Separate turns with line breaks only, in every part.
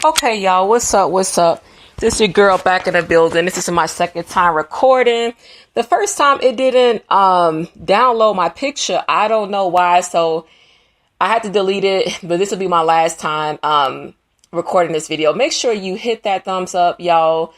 Okay, y'all, what's up? What's up? This is your girl back in the building. This is my second time recording. The first time it didn't download my picture. I don't know why, so I had to delete it, but this will be my last time recording this video. Make sure you hit that thumbs up, y'all.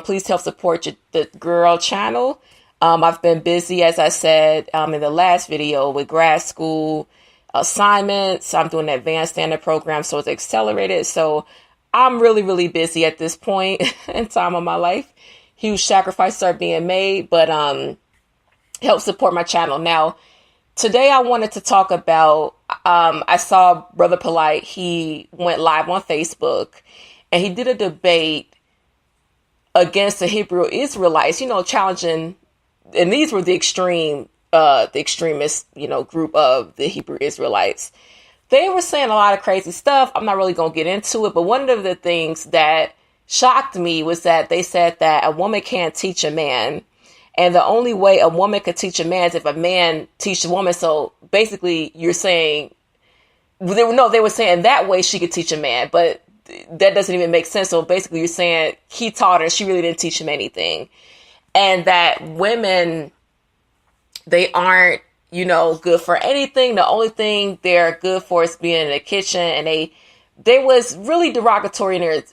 Please help support the girl channel. I've been busy, as I said in the last video, with grad school assignments. I'm doing an advanced standard program, so it's accelerated. So I'm really, really busy at this point in time of my life. Huge sacrifices are being made, but help support my channel. Now, today I wanted to talk about, I saw Brother Polight. He went live on Facebook and he did a debate against the Hebrew Israelites, challenging, and these were the extremist, group of the Hebrew Israelites. They were saying a lot of crazy stuff. I'm not really going to get into it, but one of the things that shocked me was that they said that a woman can't teach a man. And the only way a woman could teach a man is if a man teaches a woman. So basically you're saying, they were saying that way she could teach a man, but that doesn't even make sense. So basically you're saying he taught her, she really didn't teach him anything. And that women, they aren't, good for anything. The only thing they're good for is being in the kitchen. And they was really derogatory in their,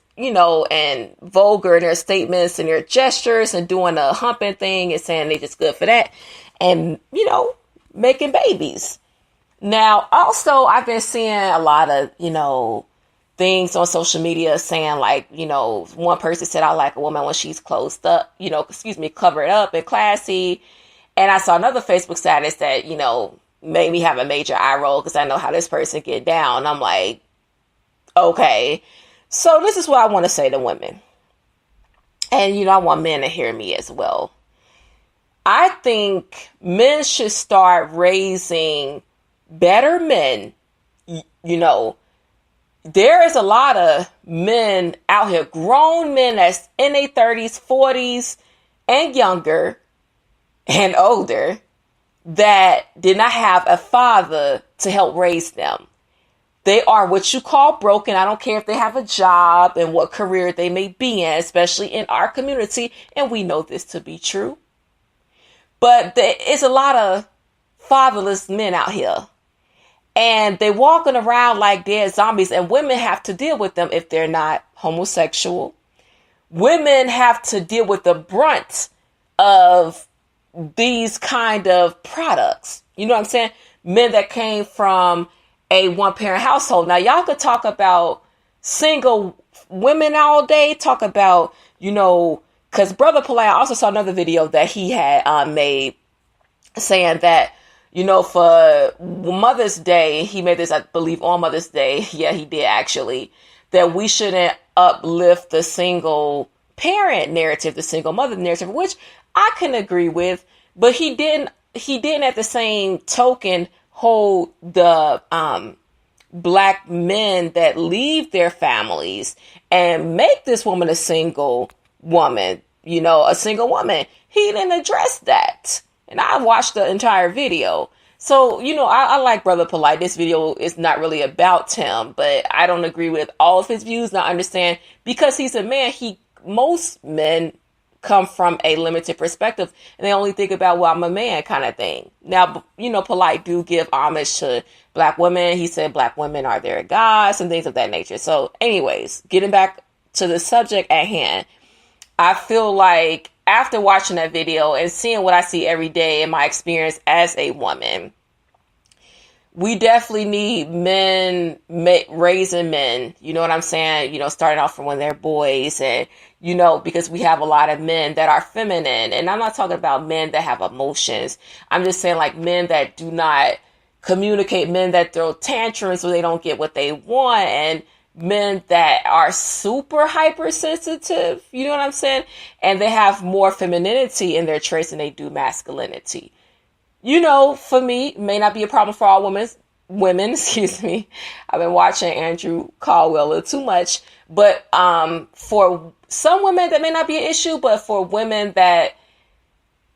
and vulgar in their statements and their gestures and doing a humping thing and saying they just good for that. And, making babies. Now, also, I've been seeing a lot of, things on social media saying like, one person said, I like a woman when she's closed up, covered up and classy. And I saw another Facebook status that, made me have a major eye roll because I know how this person get down. I'm like, okay. So this is what I want to say to women. And, I want men to hear me as well. I think men should start raising better men. There is a lot of men out here, grown men that's in their 30s, 40s, and younger and older that did not have a father to help raise them. They are what you call broken. I don't care if they have a job and what career they may be in, especially in our community. And we know this to be true. But there is a lot of fatherless men out here. And they're walking around like they're zombies. And women have to deal with them if they're not homosexual. Women have to deal with the brunt of these kind of products. You know what I'm saying? Men that came from a one-parent household. Now, y'all could talk about single women all day. Talk about, because Brother Polight, I also saw another video that he had made saying that, for Mother's Day, he made this, I believe, on Mother's Day. Yeah, he did actually. That we shouldn't uplift the single parent narrative, the single mother narrative, which I can agree with, but he didn't at the same token hold the black men that leave their families and make this woman a single woman, a single woman. He didn't address that. And I watched the entire video. So, I like Brother Polight. This video is not really about him, but I don't agree with all of his views. Now, I understand because he's a man, most men come from a limited perspective and they only think about, well, I'm a man kind of thing. Now, Polight do give homage to black women. He said black women are their gods and things of that nature. So anyways, getting back to the subject at hand, I feel like after watching that video and seeing what I see every day in my experience as a woman, we definitely need men raising men. You know what I'm saying? Starting off from when they're boys and, because we have a lot of men that are feminine. And I'm not talking about men that have emotions. I'm just saying like men that do not communicate, men that throw tantrums when they don't get what they want, and men that are super hypersensitive. You know what I'm saying? And they have more femininity in their traits than they do masculinity. For me, may not be a problem for all women, excuse me. I've been watching Andrew Caldwell a little too much, but for some women that may not be an issue, but for women that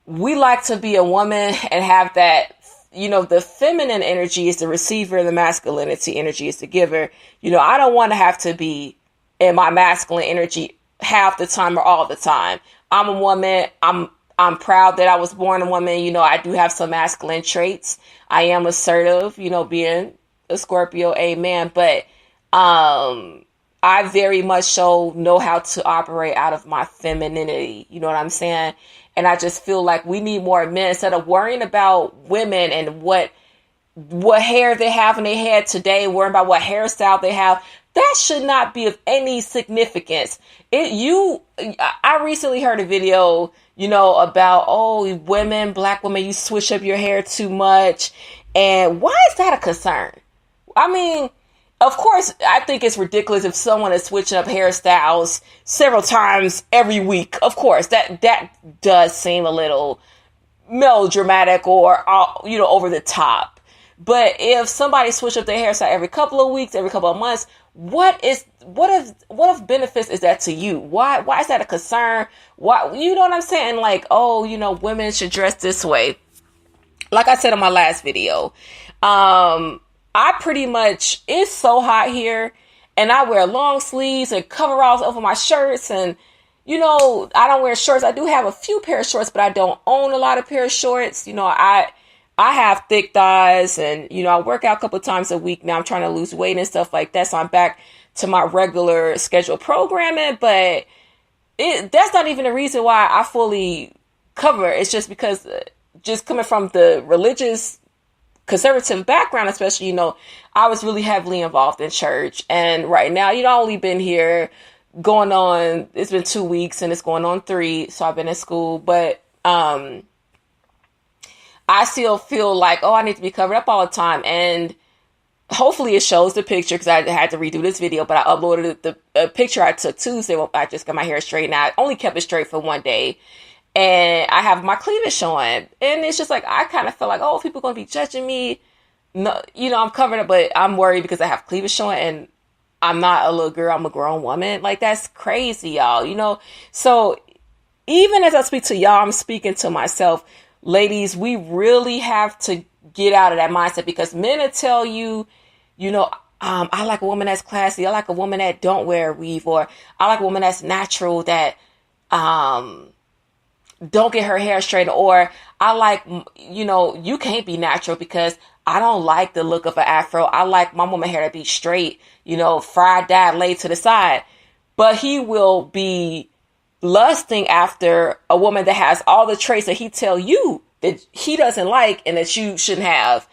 we like to be a woman and have that, the feminine energy is the receiver, the masculinity energy is the giver. I don't want to have to be in my masculine energy half the time or all the time. I'm a woman. I'm proud that I was born a woman. You know, I do have some masculine traits. I am assertive, you know, being a Scorpio, amen. But I very much so know how to operate out of my femininity. You know what I'm saying? And I just feel like we need more men instead of worrying about women and what hair they have in their head today, worrying about what hairstyle they have. That should not be of any significance. I recently heard a video, you know, about, oh, women, black women, you switch up your hair too much. And why is that a concern? I mean, of course, I think it's ridiculous if someone is switching up hairstyles several times every week. Of course, that does seem a little melodramatic or, you know, over the top. But if somebody switch up their hairstyle every couple of weeks, every couple of months, what if benefits is that to you? Why is that a concern? Why, you know what I'm saying? Like, oh, you know, women should dress this way. Like I said in my last video, I pretty much, it's so hot here and I wear long sleeves and coveralls over my shirts, and you know, I don't wear shorts. I do have a few pair of shorts, but I don't own a lot of pair of shorts. You know, I have thick thighs, and, you know, I work out a couple of times a week now. I'm trying to lose weight and stuff like that. So I'm back to my regular scheduled programming, but that's not even the reason why I fully cover. It's just because just coming from the religious conservative background, especially, you know, I was really heavily involved in church. And right now, you know, I've only been here going on, it's been 2 weeks and it's going on 3. So I've been in school, but, I still feel like, oh, I need to be covered up all the time. And hopefully it shows the picture, because I had to redo this video, but I uploaded the picture I took Tuesday when I just got my hair straightened out. I only kept it straight for one day. And I have my cleavage showing. And it's just like, I kind of feel like, oh, people are going to be judging me. No, you know, I'm covered up, but I'm worried because I have cleavage showing and I'm not a little girl. I'm a grown woman. Like, that's crazy, y'all, you know? So even as I speak to y'all, I'm speaking to myself. Ladies, we really have to get out of that mindset, because men will tell you, you know, I like a woman that's classy. I like a woman that don't wear a weave, or I like a woman that's natural, that don't get her hair straightened, or I like, you know, you can't be natural because I don't like the look of an afro. I like my woman hair to be straight, you know, fried, dyed, laid to the side. But he will be lusting after a woman that has all the traits that he tell you that he doesn't like and that you shouldn't have.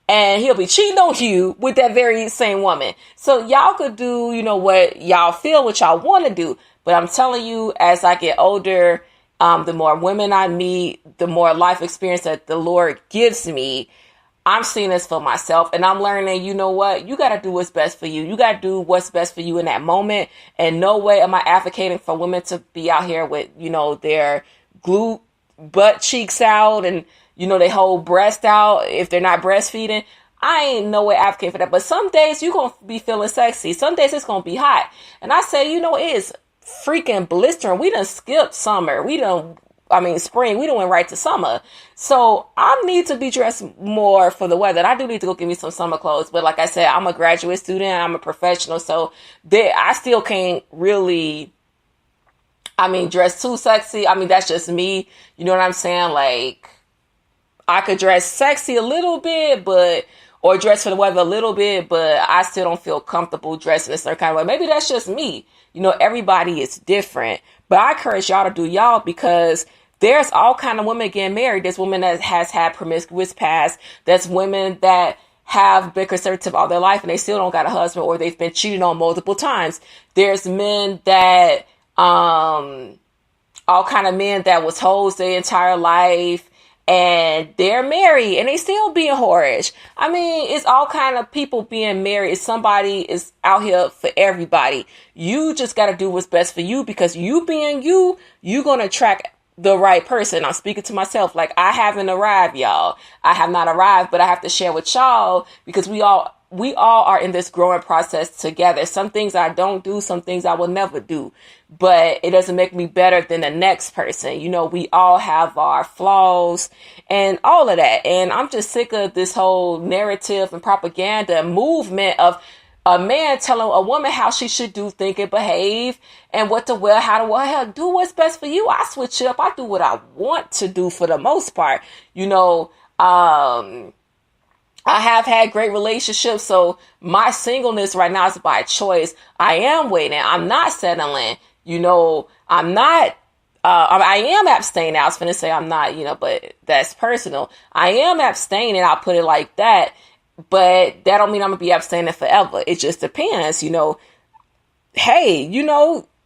And he'll be cheating on you with that very same woman. So y'all could do, you know, what y'all feel, what y'all want to do. But I'm telling you, as I get older, the more women I meet, the more life experience that the Lord gives me, I'm seeing this for myself, and I'm learning, you know what? You got to do what's best for you. You got to do what's best for you in that moment. And no way am I advocating for women to be out here with, you know, their glute butt cheeks out and, you know, they whole breast out if they're not breastfeeding. I ain't no way advocating for that. But some days you're going to be feeling sexy. Some days it's going to be hot. And I say, you know, it is freaking blistering. We done skipped summer. Spring. We done went right to summer. So I need to be dressed more for the weather. And I do need to go get me some summer clothes. But like I said, I'm a graduate student. I'm a professional. So I still can't really, dress too sexy. That's just me. You know what I'm saying? Like, I could dress sexy a little bit, or dress for the weather a little bit, but I still don't feel comfortable dressing a certain kind of way. Maybe that's just me. You know, everybody is different. But I encourage y'all to do y'all, because there's all kind of women getting married. There's women that has had promiscuous past. There's women that have been conservative all their life and they still don't got a husband, or they've been cheated on multiple times. There's men that, all kind of men that was hoes their entire life and they're married and they still being whorish. It's all kind of people being married. Somebody is out here for everybody. You just got to do what's best for you, because you being you're going to attract the right person. I'm speaking to myself. Like, I haven't arrived, y'all. I have not arrived, but I have to share with y'all, because we all are in this growing process together. Some things I don't do, some things I will never do, but it doesn't make me better than the next person. You know, we all have our flaws and all of that. And I'm just sick of this whole narrative and propaganda movement of a man telling a woman how she should do, think, and behave, and what to wear, how to wear. Hell, do what's best for you. I switch it up. I do what I want to do for the most part. I have had great relationships, so my singleness right now is by choice. I am waiting. I'm not settling. I'm not. I am abstaining. I was going to say I'm not, but that's personal. I am abstaining. I'll put it like that. But that don't mean I'm going to be abstaining forever. It just depends, Hey,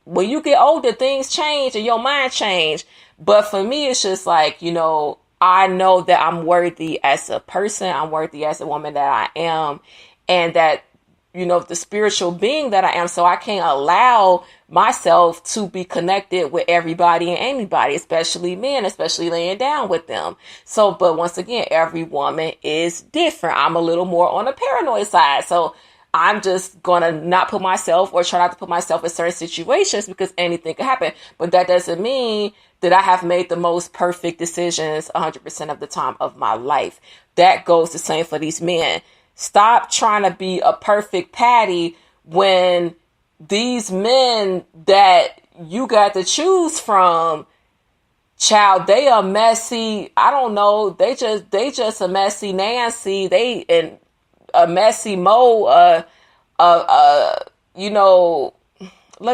when you get older, things change and your mind change. But for me, it's just like, I know that I'm worthy as a person. I'm worthy as a woman that I am. And that, the spiritual being that I am. So I can't allow myself to be connected with everybody and anybody, especially men, especially laying down with them. So, but once again, every woman is different. I'm a little more on the paranoid side. So I'm just going to not put myself or try not to put myself in certain situations because anything could happen. But that doesn't mean that I have made the most perfect decisions 100% of the time of my life. That goes the same for these men. Stop trying to be a perfect patty when these men that you got to choose from, child, they are messy. I don't know. They just a messy Nancy. They in a messy Mo. Let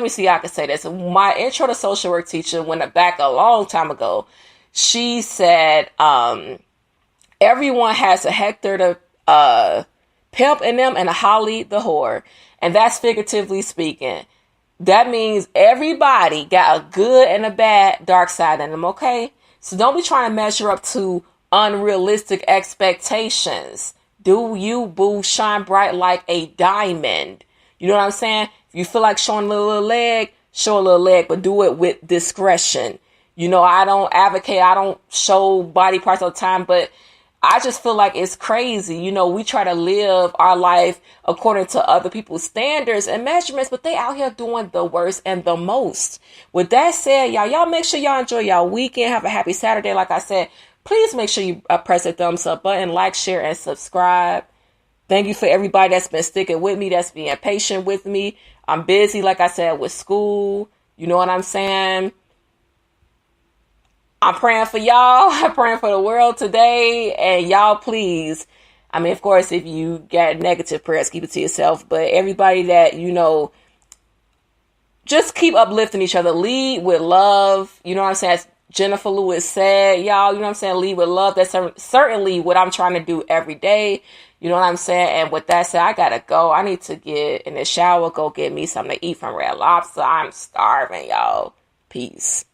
me see how I can say this. My intro to social work teacher went back a long time ago. She said, everyone has a Hector the pimp in them and a Holly the whore. And that's figuratively speaking. That means everybody got a good and a bad dark side in them, okay? So don't be trying to measure up to unrealistic expectations. Do you, boo, shine bright like a diamond. You know what I'm saying? If you feel like showing a little leg, show a little leg, but do it with discretion. I don't advocate, I don't show body parts all the time, but I just feel like it's crazy. We try to live our life according to other people's standards and measurements, but they out here doing the worst and the most. With that said, y'all make sure y'all enjoy y'all weekend. Have a happy Saturday. Like I said, please make sure you press the thumbs up button, like, share, and subscribe. Thank you for everybody that's been sticking with me, that's being patient with me. I'm busy, like I said, with school. You know what I'm saying? I'm praying for y'all. I'm praying for the world today. And y'all, please, of course, if you got negative prayers, keep it to yourself. But everybody that, just keep uplifting each other. Lead with love. You know what I'm saying? As Jennifer Lewis said, y'all, you know what I'm saying? Lead with love. That's certainly what I'm trying to do every day. You know what I'm saying? And with that said, I got to go. I need to get in the shower, go get me something to eat from Red Lobster. I'm starving, y'all. Peace.